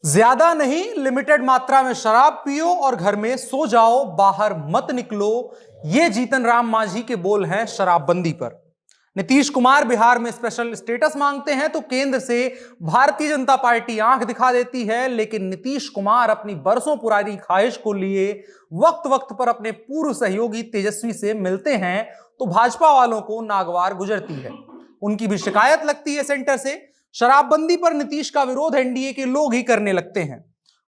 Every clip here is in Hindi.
ज्यादा नहीं, लिमिटेड मात्रा में शराब पियो और घर में सो जाओ, बाहर मत निकलो। ये जीतन राम मांझी के बोल हैं शराबबंदी पर। नीतीश कुमार बिहार में स्पेशल स्टेटस मांगते हैं तो केंद्र से भारतीय जनता पार्टी आंख दिखा देती है, लेकिन नीतीश कुमार अपनी बरसों पुरानी ख्वाहिश को लिए वक्त वक्त पर अपने पूर्व सहयोगी तेजस्वी से मिलते हैं तो भाजपा वालों को नागवार गुजरती है। उनकी भी शिकायत लगती है सेंटर से। शराबबंदी पर नीतीश का विरोध एनडीए के लोग ही करने लगते हैं।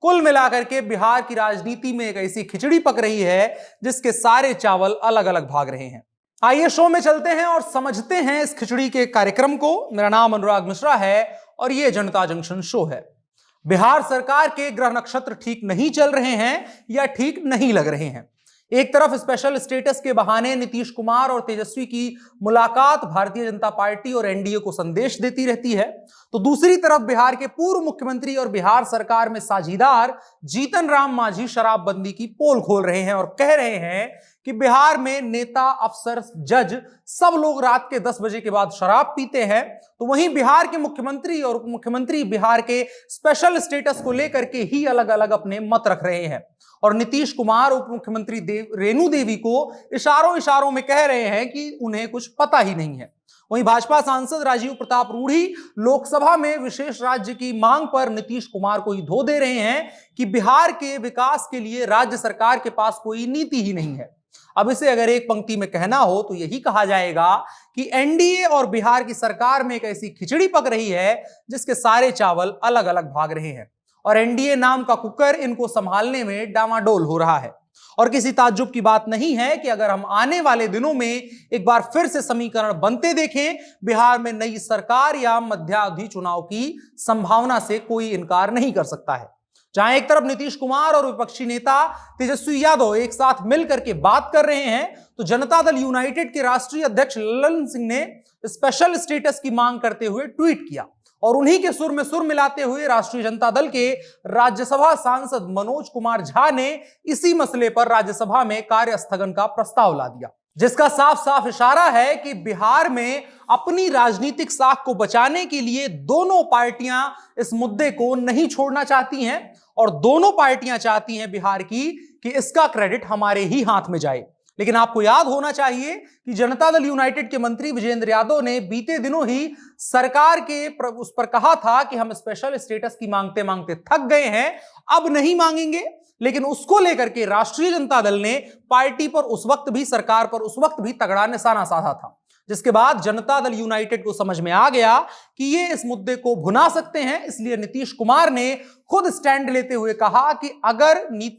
कुल मिलाकर के बिहार की राजनीति में एक ऐसी खिचड़ी पक रही है जिसके सारे चावल अलग अलग भाग रहे हैं। आइए शो में चलते हैं और समझते हैं इस खिचड़ी के कार्यक्रम को। मेरा नाम अनुराग मिश्रा है और यह जनता जंक्शन शो है। बिहार सरकार के ग्रह नक्षत्र ठीक नहीं चल रहे हैं या ठीक नहीं लग रहे हैं। एक तरफ स्पेशल स्टेटस के बहाने नीतीश कुमार और तेजस्वी की मुलाकात भारतीय जनता पार्टी और एनडीए को संदेश देती रहती है, तो दूसरी तरफ बिहार के पूर्व मुख्यमंत्री और बिहार सरकार में साझीदार जीतन राम मांझी शराबबंदी की पोल खोल रहे हैं और कह रहे हैं कि बिहार में नेता, अफसर, जज सब लोग रात के 10 बजे के बाद शराब पीते हैं। तो वहीं बिहार के मुख्यमंत्री और उप मुख्यमंत्री बिहार के स्पेशल स्टेटस को लेकर के ही अलग अलग अपने मत रख रहे हैं और नीतीश कुमार उप मुख्यमंत्री रेणु देवी को इशारों इशारों में कह रहे हैं कि उन्हें कुछ पता ही नहीं है। वहीं भाजपा सांसद राजीव प्रताप रूढ़ी लोकसभा में विशेष राज्य की मांग पर नीतीश कुमार को ही धो दे रहे हैं कि बिहार के विकास के लिए राज्य सरकार के पास कोई नीति ही नहीं है। अब इसे अगर एक पंक्ति में कहना हो तो यही कहा जाएगा कि एनडीए और बिहार की सरकार में एक ऐसी खिचड़ी पक रही है जिसके सारे चावल अलग अलग भाग रहे हैं और एनडीए नाम का कुकर इनको संभालने में डामाडोल हो रहा है। और किसी ताज्जुब की बात नहीं है कि अगर हम आने वाले दिनों में एक बार फिर से समीकरण बनते देखें, बिहार में नई सरकार या मध्यावधि चुनाव की संभावना से कोई इनकार नहीं कर सकता है। जहां एक तरफ नीतीश कुमार और विपक्षी नेता तेजस्वी यादव एक साथ मिलकर के बात कर रहे हैं, तो जनता दल यूनाइटेड के राष्ट्रीय अध्यक्ष ललन सिंह ने स्पेशल स्टेटस की मांग करते हुए ट्वीट किया और उन्हीं के सुर में सुर मिलाते हुए राष्ट्रीय जनता दल के राज्यसभा सांसद मनोज कुमार झा ने इसी मसले पर राज्यसभा में कार्य स्थगन का प्रस्ताव ला दिया, जिसका साफ साफ इशारा है कि बिहार में अपनी राजनीतिक साख को बचाने के लिए दोनों पार्टियां इस मुद्दे को नहीं छोड़ना चाहती हैं और दोनों पार्टियां चाहती हैं बिहार की कि इसका क्रेडिट हमारे ही हाथ में जाए। लेकिन आपको याद होना चाहिए कि जनता दल यूनाइटेड के मंत्री विजेंद्र यादव ने बीते दिनों ही सरकार के उस पर कहा था कि हम स्पेशल स्टेटस की मांगते मांगते थक गए हैं, अब नहीं मांगेंगे। लेकिन उसको लेकर के राष्ट्रीय जनता दल ने पार्टी पर उस वक्त भी, सरकार पर उस वक्त भी तगड़ा निशाना साधा था, जिसके बाद जनता दल यूनाइटेड को समझ में आ गया कि ये इस मुद्दे को भुना सकते हैं। इसलिए नीतीश कुमार ने खुद स्टैंड लेते हुए कहा कि अगर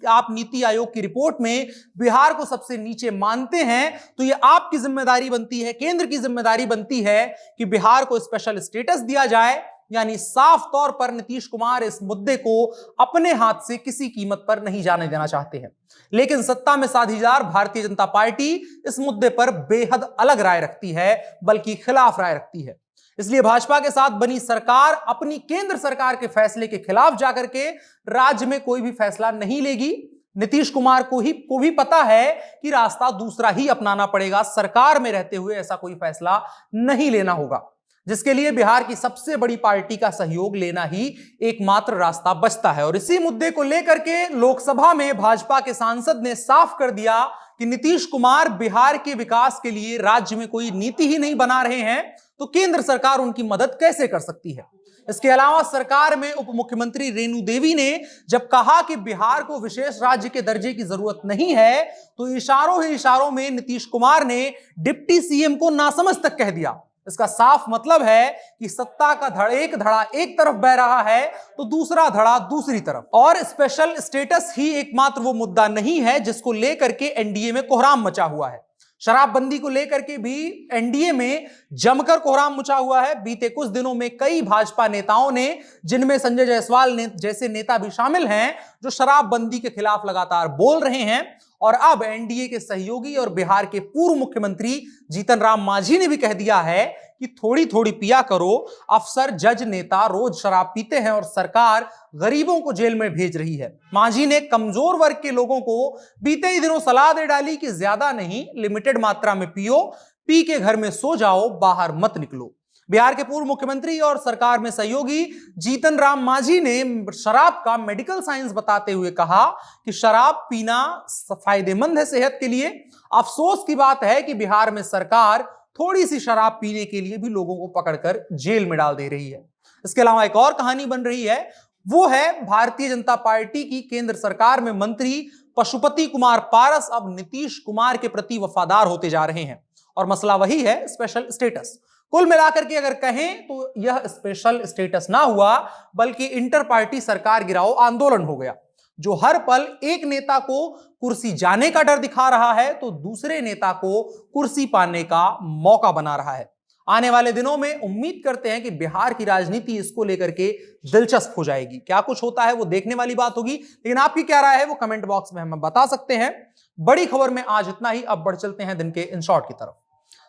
आप नीति आयोग की रिपोर्ट में बिहार को सबसे नीचे मानते हैं तो ये आपकी जिम्मेदारी बनती है, केंद्र की जिम्मेदारी बनती है कि बिहार को स्पेशल स्टेटस दिया जाए। यानी साफ तौर पर नीतीश कुमार इस मुद्दे को अपने हाथ से किसी कीमत पर नहीं जाने देना चाहते हैं। लेकिन सत्ता में साझीदार भारतीय जनता पार्टी इस मुद्दे पर बेहद अलग राय रखती है, बल्कि खिलाफ राय रखती है। इसलिए भाजपा के साथ बनी सरकार अपनी केंद्र सरकार के फैसले के खिलाफ जाकर के राज्य में कोई भी फैसला नहीं लेगी। नीतीश कुमार को भी पता है कि रास्ता दूसरा ही अपनाना पड़ेगा, सरकार में रहते हुए ऐसा कोई फैसला नहीं लेना होगा, जिसके लिए बिहार की सबसे बड़ी पार्टी का सहयोग लेना ही एकमात्र रास्ता बचता है। और इसी मुद्दे को लेकर के लोकसभा में भाजपा के सांसद ने साफ कर दिया कि नीतीश कुमार बिहार के विकास के लिए राज्य में कोई नीति ही नहीं बना रहे हैं, तो केंद्र सरकार उनकी मदद कैसे कर सकती है। इसके अलावा सरकार में उप मुख्यमंत्री रेणु देवी ने जब कहा कि बिहार को विशेष राज्य के दर्जे की जरूरत नहीं है, तो इशारों ही इशारों में नीतीश कुमार ने डिप्टी सीएम को नासमझ तक कह दिया। इसका साफ मतलब है कि सत्ता का एक धड़ा एक तरफ बह रहा है तो दूसरा धड़ा दूसरी तरफ। और स्पेशल स्टेटस ही एकमात्र वो मुद्दा नहीं है जिसको लेकर के एनडीए में कोहराम मचा हुआ है। शराबबंदी को लेकर के भी एनडीए में जमकर कोहराम मचा हुआ है। बीते कुछ दिनों में कई भाजपा नेताओं ने, जिनमें संजय जायसवाल जैसे नेता भी शामिल हैं, जो शराबबंदी के खिलाफ लगातार बोल रहे हैं। और अब एनडीए के सहयोगी और बिहार के पूर्व मुख्यमंत्री जीतन राम मांझी ने भी कह दिया है कि थोड़ी थोड़ी पिया करो, अफसर, जज, नेता रोज शराब पीते हैं और सरकार गरीबों को जेल में भेज रही है। मांझी ने कमजोर वर्ग के लोगों को बीते ही दिनों सलाह दे डाली कि ज्यादा नहीं, लिमिटेड मात्रा में पियो, पी के घर में सो जाओ, बाहर मत निकलो। बिहार के पूर्व मुख्यमंत्री और सरकार में सहयोगी जीतन राम मांझी ने शराब का मेडिकल साइंस बताते हुए कहा कि शराब पीना फायदेमंद है सेहत के लिए। अफसोस की बात है कि बिहार में सरकार थोड़ी सी शराब पीने के लिए भी लोगों को पकड़कर जेल में डाल दे रही है। इसके अलावा एक और कहानी बन रही है, वो है भारतीय जनता पार्टी की केंद्र सरकार में मंत्री पशुपति कुमार पारस अब नीतीश कुमार के प्रति वफादार होते जा रहे हैं और मसला वही है स्पेशल स्टेटस। कुल मिलाकर के अगर कहें तो यह स्पेशल स्टेटस ना हुआ बल्कि इंटर पार्टी सरकार गिराओ आंदोलन हो गया, जो हर पल एक नेता को कुर्सी जाने का डर दिखा रहा है तो दूसरे नेता को कुर्सी पाने का मौका बना रहा है। आने वाले दिनों में उम्मीद करते हैं कि बिहार की राजनीति इसको लेकर के दिलचस्प हो जाएगी। क्या कुछ होता है वो देखने वाली बात होगी, लेकिन आपकी क्या राय है वो कमेंट बॉक्स में हमें बता सकते हैं। बड़ी खबर में आज इतना ही, अब बढ़ चलते हैं दिन के इन शॉर्ट की तरफ।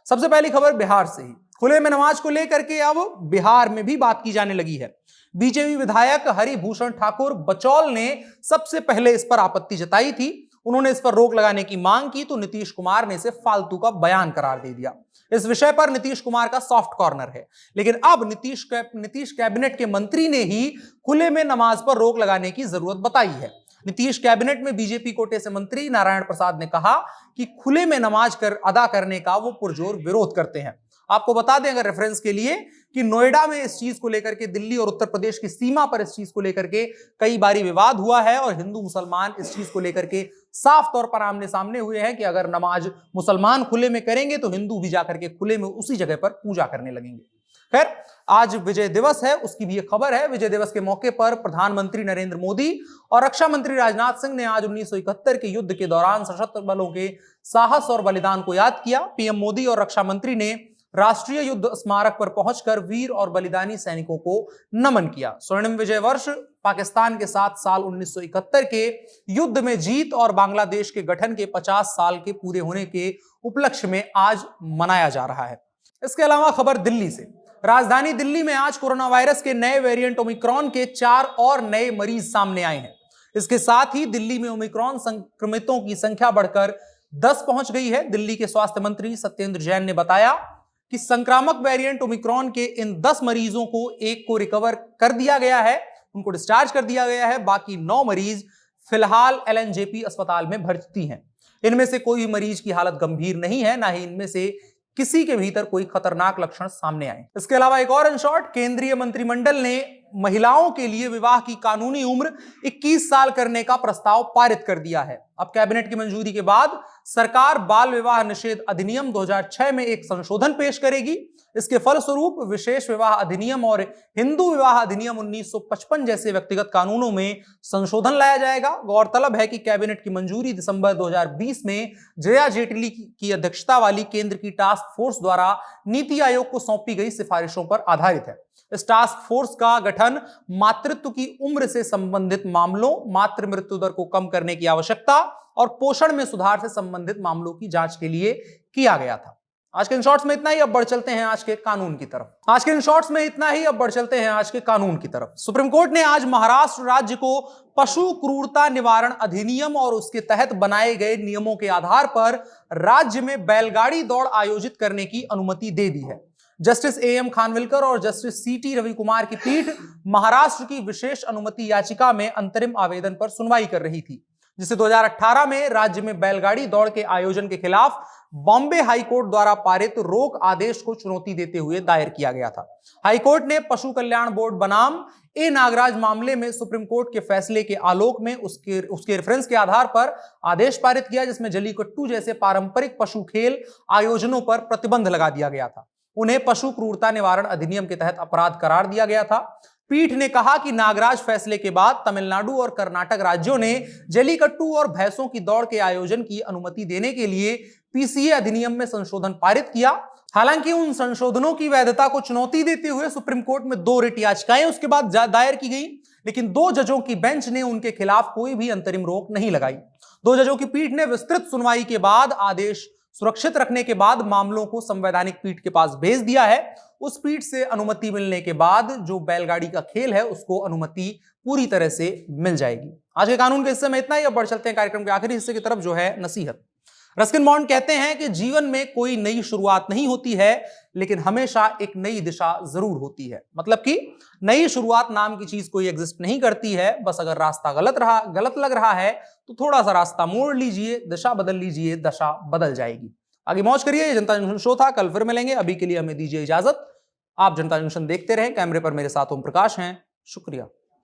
सबसे पहली खबर बिहार से ही, खुले में नमाज को लेकर के अब बिहार में भी बात की जाने लगी है। बीजेपी विधायक हरिभूषण ठाकुर बचौल ने सबसे पहले इस पर आपत्ति जताई थी। उन्होंने इस पर रोक लगाने की मांग की तो नीतीश कुमार ने इसे फालतू का बयान करार दे दिया। इस विषय पर नीतीश कुमार का सॉफ्ट कॉर्नर है, लेकिन अब नीतीश कैबिनेट के मंत्री ने ही खुले में नमाज पर रोक लगाने की जरूरत बताई है। नीतीश कैबिनेट में बीजेपी कोटे से मंत्री नारायण प्रसाद ने कहा कि खुले में नमाज अदा करने का वो पुरजोर विरोध करते हैं। आपको बता दें अगर रेफरेंस के लिए कि नोएडा में इस चीज को लेकर के, दिल्ली और उत्तर प्रदेश की सीमा पर इस चीज को लेकर के कई बारी विवाद हुआ है और हिंदू मुसलमान इस चीज को लेकर के साफ तौर पर आमने सामने हुए हैं कि अगर नमाज मुसलमान खुले में करेंगे तो हिंदू भी जाकर के खुले में उसी जगह पर पूजा करने लगेंगे। खैर, आज विजय दिवस है, उसकी भी एक खबर है। विजय दिवस के मौके पर प्रधानमंत्री नरेंद्र मोदी और रक्षा मंत्री राजनाथ सिंह ने आज 1971 के युद्ध के दौरान सशस्त्र बलों के साहस और बलिदान को याद किया। पीएम मोदी और रक्षा मंत्री ने राष्ट्रीय युद्ध स्मारक पर पहुंचकर वीर और बलिदानी सैनिकों को नमन किया। स्वर्णिम विजय वर्ष पाकिस्तान के साथ साल 1971 के युद्ध में जीत और बांग्लादेश के गठन के 50 साल के पूरे होने के उपलक्ष्य में आज मनाया जा रहा है। इसके अलावा खबर दिल्ली से, राजधानी दिल्ली में आज कोरोना वायरस के नए वेरिएंट ओमिक्रॉन के 4 और नए मरीज सामने आए हैं। इसके साथ ही दिल्ली में ओमिक्रॉन संक्रमितों की संख्या बढ़कर 10 पहुंच गई है। दिल्ली के स्वास्थ्य मंत्री सत्येंद्र जैन ने बताया कि संक्रामक वेरिएंट ओमिक्रॉन के इन 10 मरीजों को एक को रिकवर कर दिया गया है, उनको डिस्चार्ज कर दिया गया है। बाकी 9 मरीज फिलहाल एलएनजेपी अस्पताल में भर्ती हैं। इनमें से कोई मरीज की हालत गंभीर नहीं है, ना ही इनमें से किसी के भीतर कोई खतरनाक लक्षण सामने आए। इसके अलावा एक और इन शॉर्ट, केंद्रीय मंत्रिमंडल ने महिलाओं के लिए विवाह की कानूनी उम्र 21 साल करने का प्रस्ताव पारित कर दिया है। अब कैबिनेट की मंजूरी के बाद सरकार बाल विवाह निषेध अधिनियम 2006 में एक संशोधन पेश करेगी। इसके फलस्वरूप विशेष विवाह अधिनियम और हिंदू विवाह अधिनियम 1955 जैसे व्यक्तिगत कानूनों में संशोधन लाया जाएगा। गौरतलब है कि कैबिनेट की मंजूरी दिसंबर 2020 में जया जेटली की अध्यक्षता वाली केंद्र की टास्क फोर्स द्वारा नीति आयोग को सौंपी गई सिफारिशों पर आधारित है। इस टास्क फोर्स का गठन मातृत्व की उम्र से संबंधित मामलों, मातृ मृत्यु दर को कम करने की आवश्यकता और पोषण में सुधार से संबंधित मामलों की जांच के लिए किया गया था। आज के इन शॉर्ट्स में इतना ही, अब बढ़ चलते हैं आज के कानून की तरफ। सुप्रीम कोर्ट ने आज महाराष्ट्र राज्य को पशु क्रूरता निवारण अधिनियम और उसके तहत बनाए गए नियमों के आधार पर राज्य में बैलगाड़ी दौड़ आयोजित करने की अनुमति दे दी है। जस्टिस एएम खानविलकर और जस्टिस सीटी रविकुमार की पीठ महाराष्ट्र की विशेष अनुमति याचिका में अंतरिम आवेदन पर सुनवाई कर रही थी, जिसे 2018 में राज्य में बैलगाड़ी दौड़ के आयोजन के खिलाफ बॉम्बे हाईकोर्ट द्वारा पारित रोक आदेश को चुनौती देते हुए दायर किया गया था। हाईकोर्ट ने पशु कल्याण बोर्ड बनाम ए नागराज मामले में सुप्रीम कोर्ट के फैसले के आलोक में उसके रेफरेंस के आधार पर आदेश पारित किया, जिसमें जलीकट्टू जैसे पारंपरिक पशु खेल आयोजनों पर प्रतिबंध लगा दिया गया था। उन्हें पशु क्रूरता निवारण अधिनियम के तहत अपराध करार दिया गया था। पीठ ने कहा कि नागराज फैसले के बाद तमिलनाडु और कर्नाटक राज्यों ने जलीकट्टू और भैंसों की दौड़ के आयोजन की अनुमति देने के लिए पीसीए अधिनियम में संशोधन पारित किया। हालांकि उन संशोधनों की वैधता को चुनौती देते हुए सुप्रीम कोर्ट में 2 रिट याचिकाएं उसके बाद दायर की गई, लेकिन 2 जजों की बेंच ने उनके खिलाफ कोई भी अंतरिम रोक नहीं लगाई। 2 जजों की पीठ ने विस्तृत सुनवाई के बाद आदेश सुरक्षित रखने के बाद मामलों को संवैधानिक पीठ के पास भेज दिया है। उस पीठ से अनुमति मिलने के बाद जो बैलगाड़ी का खेल है उसको अनुमति पूरी तरह से मिल जाएगी। आज के कानून के हिस्से में इतना ही, अब बढ़ चलते हैं कार्यक्रम के आखिरी हिस्से की तरफ, जो है नसीहत। रस्किन बॉन्ड कहते हैं कि जीवन में कोई नई शुरुआत नहीं होती है, लेकिन हमेशा एक नई दिशा जरूर होती है। मतलब कि नई शुरुआत नाम की चीज कोई एग्जिस्ट नहीं करती है। बस अगर रास्ता गलत लग रहा है तो थोड़ा सा रास्ता मोड़ लीजिए, दिशा बदल लीजिए, दशा बदल जाएगी। आगे मौज करिए। ये जनता जंक्शन शो था, कल फिर मिलेंगे। अभी के लिए हमें दीजिए इजाजत। आप जनता जंक्शन देखते रहें। कैमरे पर मेरे साथ ओम प्रकाश हैं। शुक्रिया।